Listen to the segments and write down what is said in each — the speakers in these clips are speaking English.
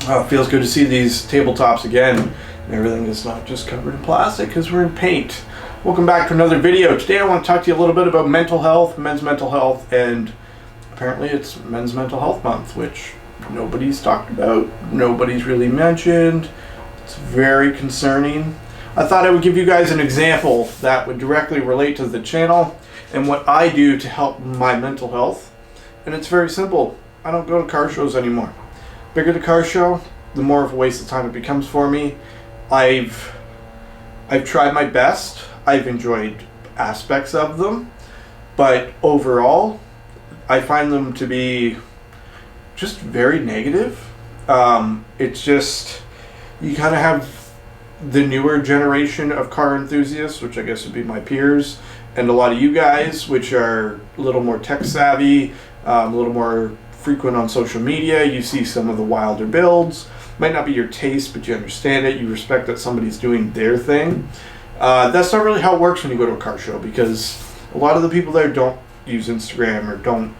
It feels good to see these tabletops again, and everything is not just covered in plastic because we're in paint. Welcome back to another video. Today I want to talk to you a little bit about mental health, men's mental health, and apparently it's Men's Mental Health Month, which nobody's talked about, nobody's really mentioned. It's very concerning. I thought I would give you guys an example that would directly relate to the channel and what I do to help my mental health. And it's very simple. I don't go to car shows anymore. Bigger the car show, the more of a waste of time it becomes for me. I've tried my best. I've enjoyed aspects of them, but overall, I find them to be just very negative. It's just, you kind of have the newer generation of car enthusiasts, which I guess would be my peers, and a lot of you guys, which are a little more tech savvy, a little more frequent on social media. You see some of the wilder builds. Might not be your taste, but you understand it. You respect that somebody's doing their thing. That's not really how it works when you go to a car show, because a lot of the people there don't use Instagram or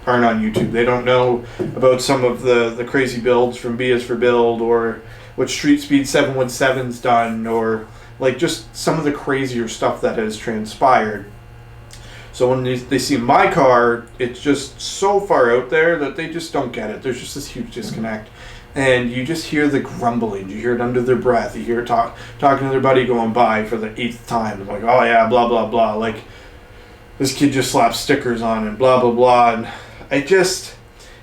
aren't on YouTube. They don't know about some of the crazy builds from B is for Build, or what Street Speed 717's done, or like just some of the crazier stuff that has transpired. So when they see my car, it's just so far out there that they just don't get it. There's just this huge disconnect. And you just hear the grumbling. You hear it under their breath. You hear it talking to their buddy going by for the 8th time. Like, oh yeah, blah, blah, blah. Like, this kid just slapped stickers on and blah, blah, blah. And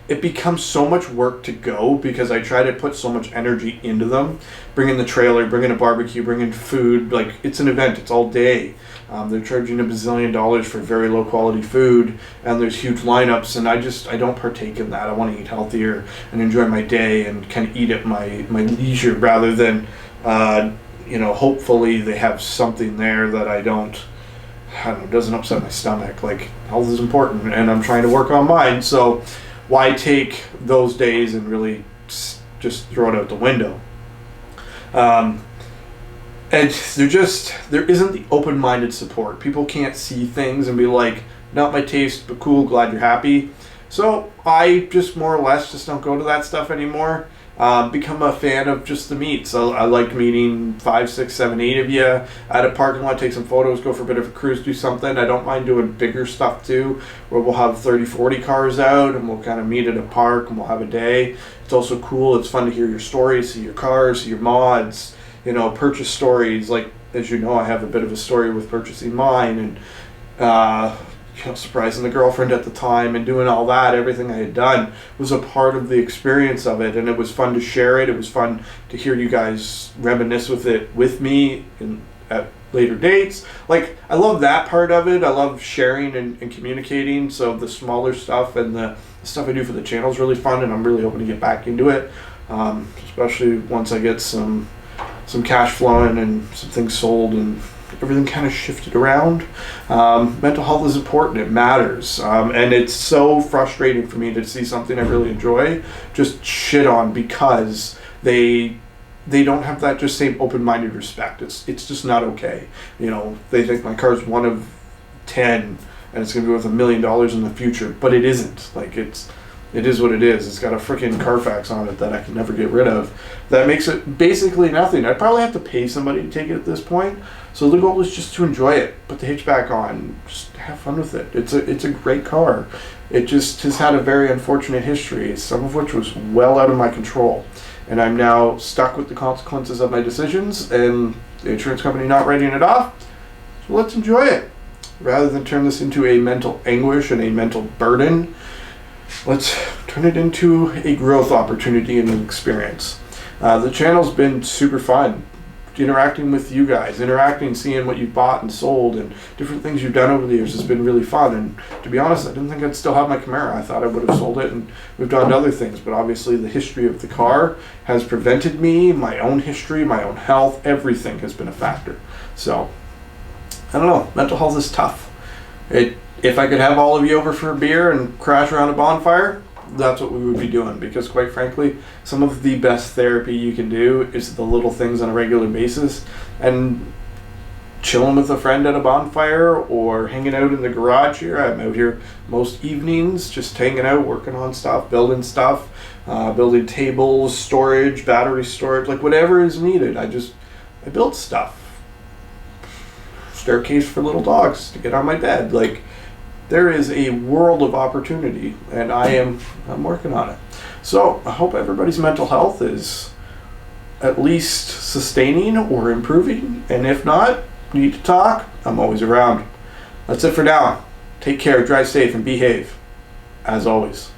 it becomes so much work to go because I try to put so much energy into them. Bring in the trailer, bring in a barbecue, bring in food. Like, it's an event. It's all day. They're charging $1 bazillion for very low quality food, and there's huge lineups, and I don't partake in that. I want to eat healthier and enjoy my day and kind of eat at my leisure rather than, hopefully they have something there that I don't know, doesn't upset my stomach. Like, health is important, and I'm trying to work on mine, so why take those days and really just throw it out the window? And there isn't the open-minded support. People can't see things and be like, not my taste, but cool, glad you're happy. So I just more or less just don't go to that stuff anymore. Become a fan of just the meets. I like meeting 5, 6, 7, 8 of you at a parking lot, take some photos, go for a bit of a cruise, do something. I don't mind doing bigger stuff too, where we'll have 30, 40 cars out and we'll kind of meet at a park and we'll have a day. It's also cool. It's fun to hear your stories, see your cars, see your mods, purchase stories. Like, as you know, I have a bit of a story with purchasing mine and, surprising the girlfriend at the time and doing all that. Everything I had done was a part of the experience of it, and it was fun to share it. It was fun to hear you guys reminisce with me at later dates. Like, I love that part of it. I love sharing and communicating. So the smaller stuff and the stuff I do for the channel is really fun, and I'm really hoping to get back into it, especially once I get some cash flowing and some things sold and everything kind of shifted around. Mental health is important. It matters. And it's so frustrating for me to see something I really enjoy just shit on because they don't have that just same open-minded respect. It's just not okay. They think my car's one of 10 and it's going to be worth $1 million in the future, but it isn't. Like, it is what it is. It's got a freaking Carfax on it that I can never get rid of. That makes it basically nothing. I'd probably have to pay somebody to take it at this point. So the goal is just to enjoy it. Put the hitch back on. Just have fun with it. It's a great car. It just has had a very unfortunate history, some of which was well out of my control. And I'm now stuck with the consequences of my decisions and the insurance company not writing it off. So let's enjoy it. Rather than turn this into a mental anguish and a mental burden, let's turn it into a growth opportunity and an experience. The channel's been super fun. Interacting with you guys, seeing what you've bought and sold and different things you've done over the years has been really fun. And to be honest, I didn't think I'd still have my Camaro. I thought I would have sold it and moved on to other things. But obviously the history of the car has prevented me, my own history, my own health, everything has been a factor. So, I don't know, mental health is tough. If I could have all of you over for a beer and crash around a bonfire, that's what we would be doing, because quite frankly, some of the best therapy you can do is the little things on a regular basis, and chilling with a friend at a bonfire or hanging out in the garage here. I'm out here most evenings just hanging out, working on stuff, building stuff, building tables, storage, battery storage, like whatever is needed. I build stuff. Staircase for little dogs to get on my bed. Like, there is a world of opportunity, and I'm working on it. So I hope everybody's mental health is at least sustaining or improving, and if not, you need to talk, I'm always around. That's it for now. Take care, drive safe, and behave, as always.